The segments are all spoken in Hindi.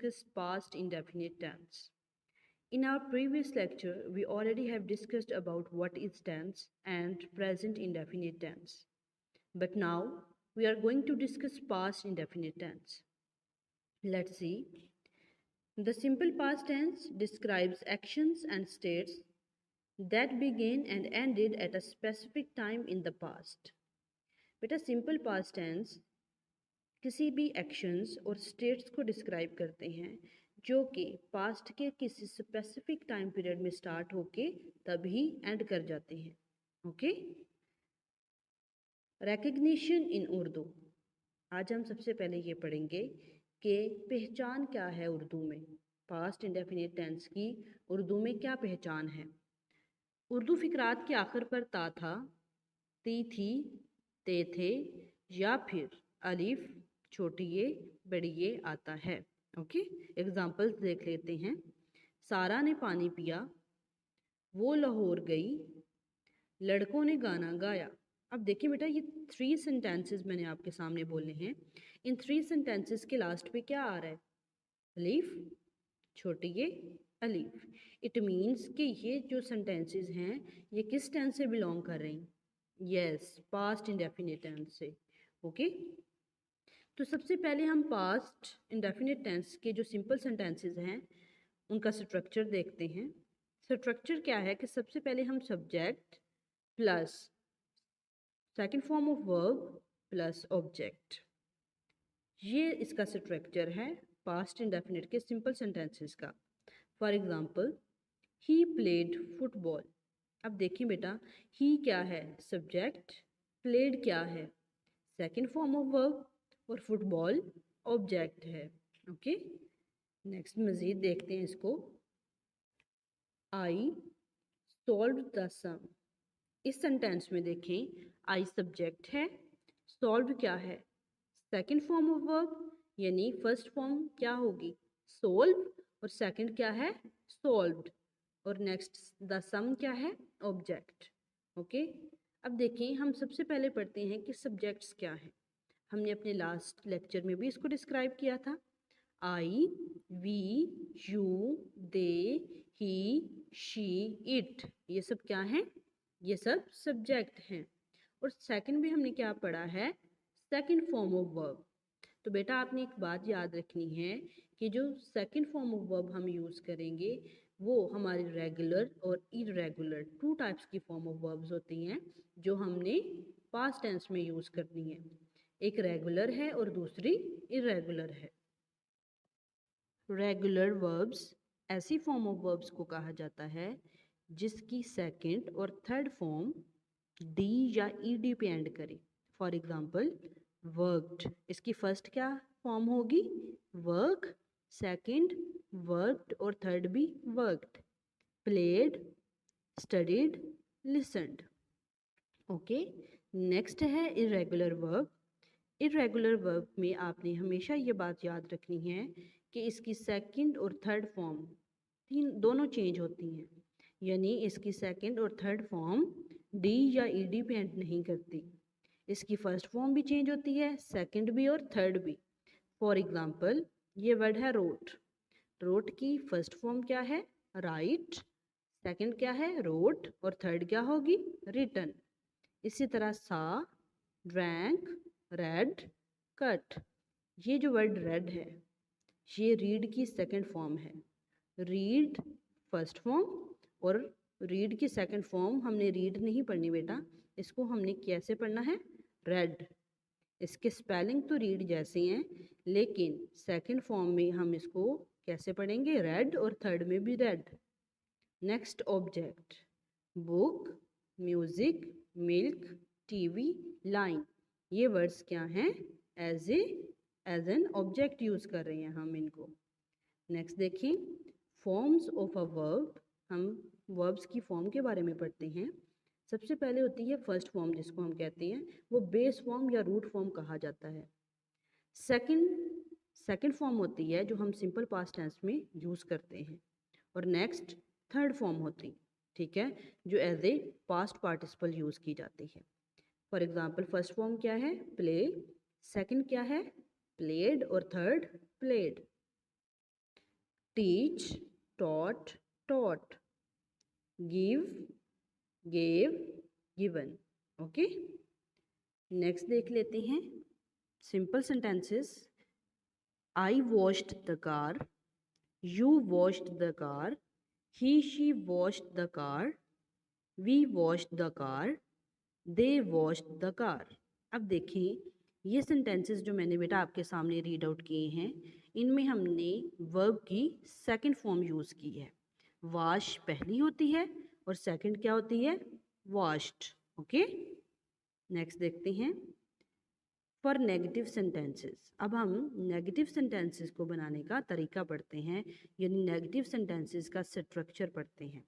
discuss past indefinite tense. In our previous lecture, we already have discussed about what is tense and present indefinite tense. But now we are going to discuss past indefinite tense. Let's see. The simple past tense describes actions and states that began and ended at a specific time in the past. बेटा सिंपल पास्ट टेंस किसी भी एक्शंस और स्टेट्स को डिस्क्राइब करते हैं जो कि पास्ट के किसी स्पेसिफिक टाइम पीरियड में स्टार्ट होके तभी एंड कर जाते हैं. ओके. रिकग्निशन इन उर्दू. आज हम सबसे पहले ये पढ़ेंगे कि पहचान क्या है उर्दू में. पास्ट इंडेफिनिट टेंस की उर्दू में क्या पहचान है. उर्दू फिकरात के आखिर पर ता था, ती थी, ते थे या फिर अलिफ छोटी ये बड़ी ये आता है. ओके. एग्जाम्पल्स देख लेते हैं. सारा ने पानी पिया, वो लाहौर गई, लड़कों ने गाना गाया. अब देखिए बेटा ये 3 सेंटेंसेस मैंने आपके सामने बोले हैं. इन 3 सेंटेंसेस के लास्ट पे क्या आ रहा है? अलिफ छोटी ये अलिफ. इट मीन्स कि ये जो सेंटेंसेस हैं ये किस टेंस से बिलोंग कर रहे हैं? यस, पास्ट इंडेफिनिट टेंस से. ओके. तो सबसे पहले हम पास्ट इंडेफिनिट टेंस के जो सिंपल सेंटेंसेस हैं उनका स्ट्रक्चर देखते हैं. स्ट्रक्चर क्या है कि सबसे पहले हम subject plus second form of verb plus object, ये इसका स्ट्रक्चर है पास्ट इंडेफिनिट के सिंपल सेंटेंसेस का. For example, he played football. अब देखिए बेटा, ही क्या है? सब्जेक्ट. प्लेड क्या है? Second form of verb. और फुटबॉल ऑब्जेक्ट है. ओके. नेक्स्ट मज़ीद देखते हैं इसको. आई सॉल्व द सम. इस सेंटेंस में देखें, आई सब्जेक्ट है, सॉल्व क्या है? सेकंड फॉर्म ऑफ वर्ब, यानी फर्स्ट फॉर्म क्या होगी? सोल्व. और सेकंड क्या है? सॉल्व्ड. और नेक्स्ट द सम क्या है? ऑब्जेक्ट. ओके. अब देखें, हम सबसे पहले पढ़ते हैं कि सब्जेक्ट्स क्या हैं. हमने अपने लास्ट लेक्चर में भी इसको डिस्क्राइब किया था. I, we, you, they, he, she, it, ये सब क्या हैं? ये सब सब्जेक्ट हैं. और सेकंड भी हमने क्या पढ़ा है? Second form of verb. तो बेटा आपने एक बात याद रखनी है कि जो सेकंड फॉर्म ऑफ वर्ब हम यूज़ करेंगे वो हमारी रेगुलर और इरेगुलर 2 टाइप्स की फॉर्म ऑफ वर्ब्स होती हैं जो हमने पास्ट टेंस में यूज़ करनी है. एक रेगुलर है और दूसरी इरेगुलर है. रेगुलर वर्ब्स ऐसी फॉर्म ऑफ वर्ब्स को कहा जाता है जिसकी सेकंड और थर्ड फॉर्म डी या ईडी पे एंड करे. फॉर एग्जांपल, वर्कड, इसकी फर्स्ट क्या फॉर्म होगी? वर्क. सेकंड वर्कड और थर्ड भी worked. Played, studied, listened. Okay. Next है इरेगुलर वर्ब. इरेगुलर वर्ब में आपने हमेशा ये बात याद रखनी है कि इसकी सेकंड और थर्ड फॉर्म दोनों चेंज होती हैं. यानी इसकी सेकंड और थर्ड फॉर्म डी या ईडी पे एंड नहीं करती. इसकी फर्स्ट फॉर्म भी चेंज होती है, सेकंड भी और थर्ड भी. फॉर एग्जांपल, ये वर्ड है रोट. रोट की फर्स्ट फॉर्म क्या है? राइट. सेकंड क्या है? रोट. और थर्ड क्या होगी? रिटन. इसी तरह सा, ड्रैंक, रेड, कट. ये जो वर्ड रेड है ये रीड की सेकंड फॉर्म है. रीड फर्स्ट फॉर्म और रीड की सेकंड फॉर्म हमने रीड नहीं पढ़नी बेटा, इसको हमने कैसे पढ़ना है? रेड. इसके स्पेलिंग तो रीड जैसे हैं लेकिन सेकंड फॉर्म में हम इसको कैसे पढ़ेंगे? रेड. और थर्ड में भी red. Next object. Book, music, milk, TV, line. ये वर्ड्स क्या हैं? एज एन ऑब्जेक्ट यूज कर रहे हैं हम इनको. नेक्स्ट देखिए, फॉर्म्स ऑफ अ वर्ब. हम वर्ब्स की फॉर्म के बारे में पढ़ते हैं. सबसे पहले होती है फर्स्ट फॉर्म, जिसको हम कहते हैं वो बेस फॉर्म या रूट फॉर्म कहा जाता है. सेकंड फॉर्म होती है जो हम सिंपल पास्ट टेंस में यूज़ करते हैं. और नेक्स्ट थर्ड फॉर्म होती, ठीक है, जो as a past participle use की जाती है. फॉर एग्जांपल, फर्स्ट फॉर्म क्या है? प्ले. सेकंड क्या है? प्लेड. और third played. Teach, taught, taught, give, gave, given. Okay, next देख लेते हैं simple sentences. I washed the car, you washed the car, he she washed the car, we washed the car, they washed the car. अब देखें, ये सेंटेंसेस जो मैंने बेटा आपके सामने रीड आउट किए हैं, इनमें हमने वर्ब की सेकंड फॉर्म यूज़ की है। वॉश पहली होती है और सेकंड क्या होती है? वॉश्ड। ओके, नेक्स्ट देखते हैं फॉर नेगेटिव सेंटेंसेस। अब हम नेगेटिव सेंटेंसेस को बनाने का तरीका पढ़ते हैं, यानी नेगेटिव सेंटेंसेस का स्ट्रक्चर पढ़ते हैं।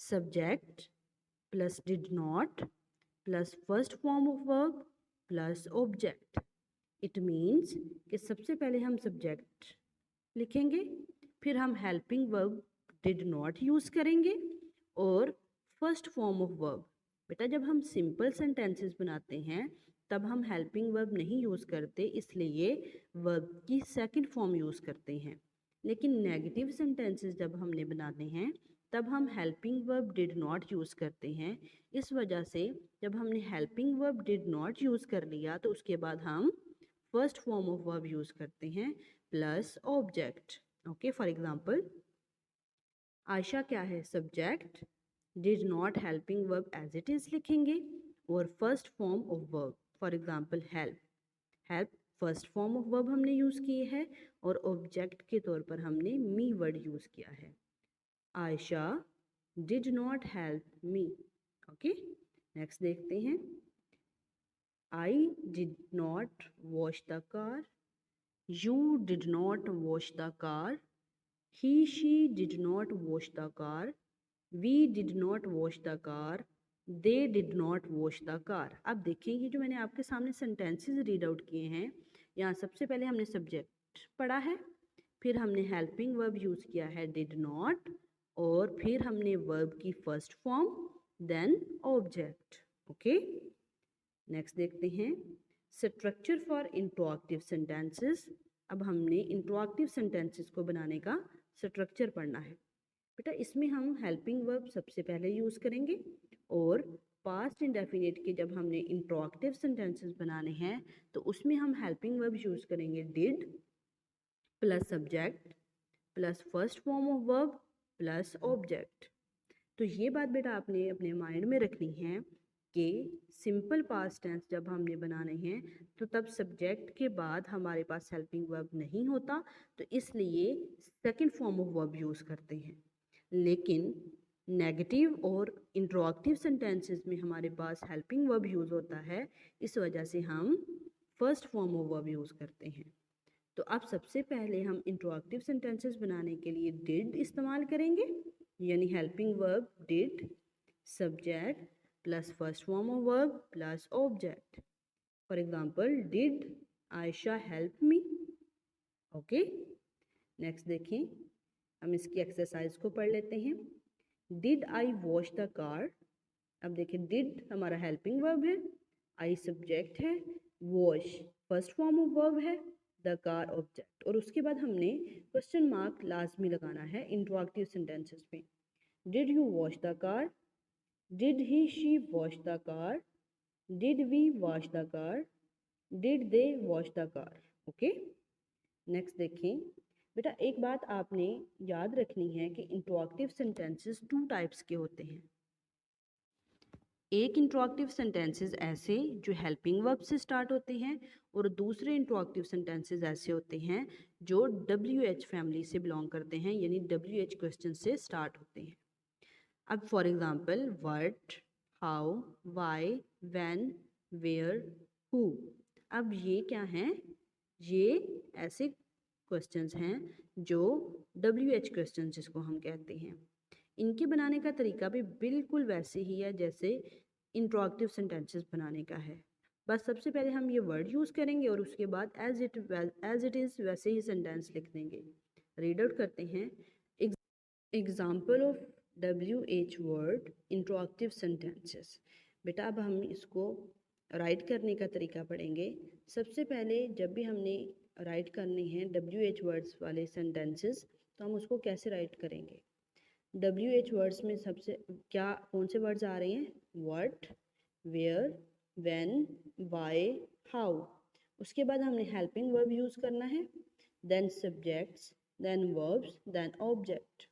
Subject plus did not plus first form of verb plus object. It means कि सबसे पहले हम सब्जेक्ट लिखेंगे, फिर हम helping verb did not use करेंगे और फर्स्ट फॉर्म ऑफ वर्ब। बेटा जब हम सिंपल सेंटेंसेस बनाते हैं तब हम हेल्पिंग वर्ब नहीं यूज़ करते, इसलिए वर्ब की सेकंड फॉर्म यूज़ करते हैं। लेकिन नेगेटिव सेंटेंसेस जब हमने बनाने हैं तब हम helping verb did not use करते हैं। इस वजह से जब हमने helping verb did not use कर लिया तो उसके बाद हम first form of verb use करते हैं plus object. Okay, for example Ayesha क्या है? Subject, did not helping verb as it is लिखेंगे और first form of verb, for example help. Help first form of verb हमने यूज़ किए है और ऑब्जेक्ट के तौर पर हमने मी वर्ड यूज़ किया है। Ayesha did not help me. Okay, next देखते हैं। I did not wash the car, you did not wash the car, he she did not wash the car, we did not wash the car, they did not wash the car। अब देखिए ये जो मैंने आपके सामने सेंटेंसेस रीड आउट किए हैं, यहाँ सबसे पहले हमने सब्जेक्ट पढ़ा है, फिर हमने हेल्पिंग वर्ब यूज़ किया है डिड नॉट, और फिर हमने वर्ब की first form, then object. Okay, next देखते हैं स्ट्रक्चर फॉर इंट्रोएक्टिव सेंटेंसेस। अब हमने इंट्रोएक्टिव सेंटेंसेस को बनाने का स्ट्रक्चर पढ़ना है। बेटा इसमें हम हेल्पिंग वर्ब सबसे पहले यूज़ करेंगे और पास्ट इंडेफिनिट के जब हमने इंट्रोएक्टिव सेंटेंसेस बनाने हैं तो उसमें हम हेल्पिंग वर्ब यूज़ करेंगे did plus subject plus first form of verb plus object. तो ये बात बेटा आपने अपने माइंड में रखनी है कि सिंपल पास्ट टेंस जब हमने बनाने हैं तो तब सब्जेक्ट के बाद हमारे पास हेल्पिंग वर्ब नहीं होता, तो इसलिए second form of verb use करते हैं। लेकिन नेगेटिव और इंट्रोएक्टिव सेंटेंसेस में हमारे पास हेल्पिंग वर्ब यूज़ होता है, इस वजह से हम first form of verb use करते हैं। तो अब सबसे पहले हम इंट्रोएक्टिव सेंटेंसेस बनाने के लिए डिड इस्तेमाल करेंगे, यानी helping verb did, subject plus first form of verb plus object. For example did Ayesha help me. Okay, next देखें, हम इसकी एक्सरसाइज को पढ़ लेते हैं। Did I wash the car. अब देखें डिड हमारा हेल्पिंग वर्ब है, आई सब्जेक्ट है, wash first form of verb है, द कार ऑब्जेक्ट, और उसके बाद हमने क्वेश्चन मार्क लाजमी लगाना है इंट्रोएक्टिव सेंटेंसेस में। Did you wash the car, did he she wash the car, did we wash the car, did they wash the car. Okay, next देखें बेटा, एक बात आपने याद रखनी है कि इंट्रोएक्टिव सेंटेंसेस टू टाइप्स के होते हैं। एक इंट्रोएक्टिव सेंटेंसेस ऐसे जो हेल्पिंग वर्ब से स्टार्ट होते हैं और दूसरे इंट्रोएक्टिव सेंटेंसेस ऐसे होते हैं जो WH फैमिली से बिलोंग करते हैं, यानी WH क्वेश्चन से स्टार्ट होते हैं। अब for example what, how, why, when, where, who. अब ये क्या हैं? ये ऐसे क्वेश्चंस हैं जो WH क्वेश्चन जिसको हम कहते हैं। इनके बनाने का तरीका भी बिल्कुल वैसे ही है जैसे इंट्रोएक्टिव सेंटेंसेस बनाने का है, बस सबसे पहले हम ये वर्ड यूज़ करेंगे और उसके बाद एज इट इज़ वैसे ही सेंटेंस लिख देंगे। रीड आउट करते हैं example of WH word interactive sentences. बेटा अब हम इसको राइट करने का तरीका पढ़ेंगे। सबसे पहले जब भी हमने राइट करनी है WH वर्ड्स वाले सेंटेंसेस, तो हम उसको कैसे राइट करेंगे? WH वर्ड्स में सबसे क्या कौन से वर्ड्स आ रहे हैं? What, where, when, why, how. उसके बाद हमने हेल्पिंग वर्ब यूज करना है, then subjects, then verbs, then object.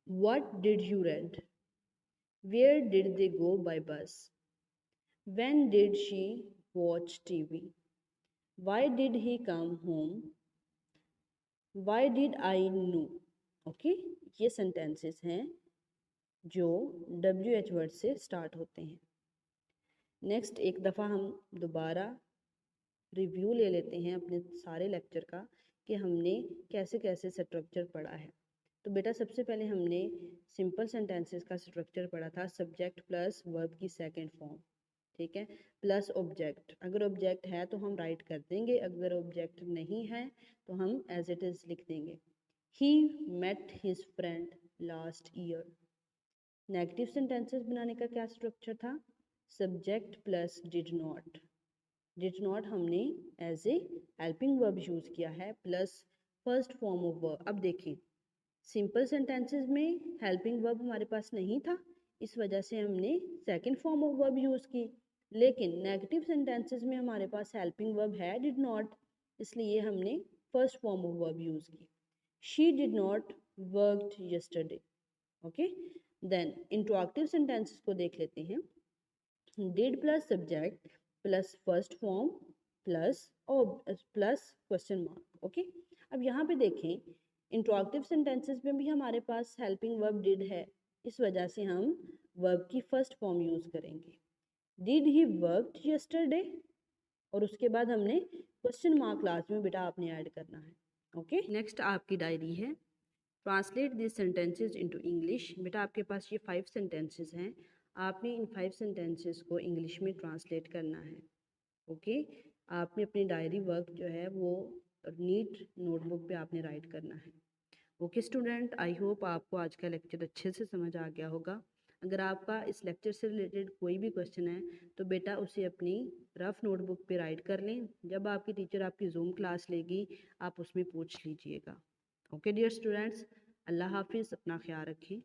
What did you read? Where did they go by bus? When did she watch TV? Why did he come home? Why did I know? Okay, ये सेंटेंसेस हैं जो WH वर्ड से स्टार्ट होते हैं। नेक्स्ट एक दफ़ा हम दोबारा रिव्यू ले लेते हैं अपने सारे लेक्चर का कि हमने कैसे कैसे स्ट्रक्चर पढ़ा है। तो बेटा सबसे पहले हमने सिंपल सेंटेंसेस का स्ट्रक्चर पढ़ा था, सब्जेक्ट प्लस वर्ब की सेकंड फॉर्म, ठीक है, प्लस ऑब्जेक्ट। अगर ऑब्जेक्ट है तो हम राइट कर देंगे, अगर ऑब्जेक्ट नहीं है तो हम एज इट इज़ लिख देंगे। He met his friend last year. Negative sentences बनाने का क्या स्ट्रक्चर था? Subject plus did not. Did not हमने as a helping verb use किया है plus first form of verb. अब देखिए सिंपल सेंटेंसेस में हेल्पिंग वर्ब हमारे पास नहीं था, इस वजह से हमने second form of verb use की। लेकिन नेगेटिव सेंटेंसेस में हमारे पास हेल्पिंग वर्ब है डिड नॉट, इसलिए हमने first form of verb use की। She did not worked yesterday. Okay, then interactive sentences को देख लेते हैं। Did plus subject plus first form plus question mark. Okay, अब यहाँ पे देखें इंटरॉक्टिव सेंटेंसेस में भी हमारे पास हेल्पिंग वर्ब डिड है, इस वजह से हम वर्ब की फर्स्ट फॉर्म यूज करेंगे। डिड ही वर्कड यस्टरडे, और उसके बाद हमने क्वेश्चन मार्क लास्ट में बेटा आपने ऐड करना है। ओके, नेक्स्ट आपकी डायरी है, translate this sentences into English. बेटा आपके पास ये 5 सेंटेंसेस हैं, आपने इन 5 सेंटेंसेस को इंग्लिश में ट्रांसलेट करना है। ओके, आपने अपनी डायरी वर्क जो है वो नीट नोटबुक पे आपने राइट करना है। ओके स्टूडेंट, आई होप आपको आज का लेक्चर अच्छे से समझ आ गया होगा। अगर आपका इस लेक्चर से रिलेटेड कोई भी क्वेश्चन है तो बेटा उसे अपनी रफ नोटबुक पे राइट कर लें, जब आपकी टीचर आपकी जूम क्लास लेगी आप उसमें पूछ लीजिएगा। ओके डियर स्टूडेंट्स, अल्लाह हाफिज़, अपना ख्याल रखें।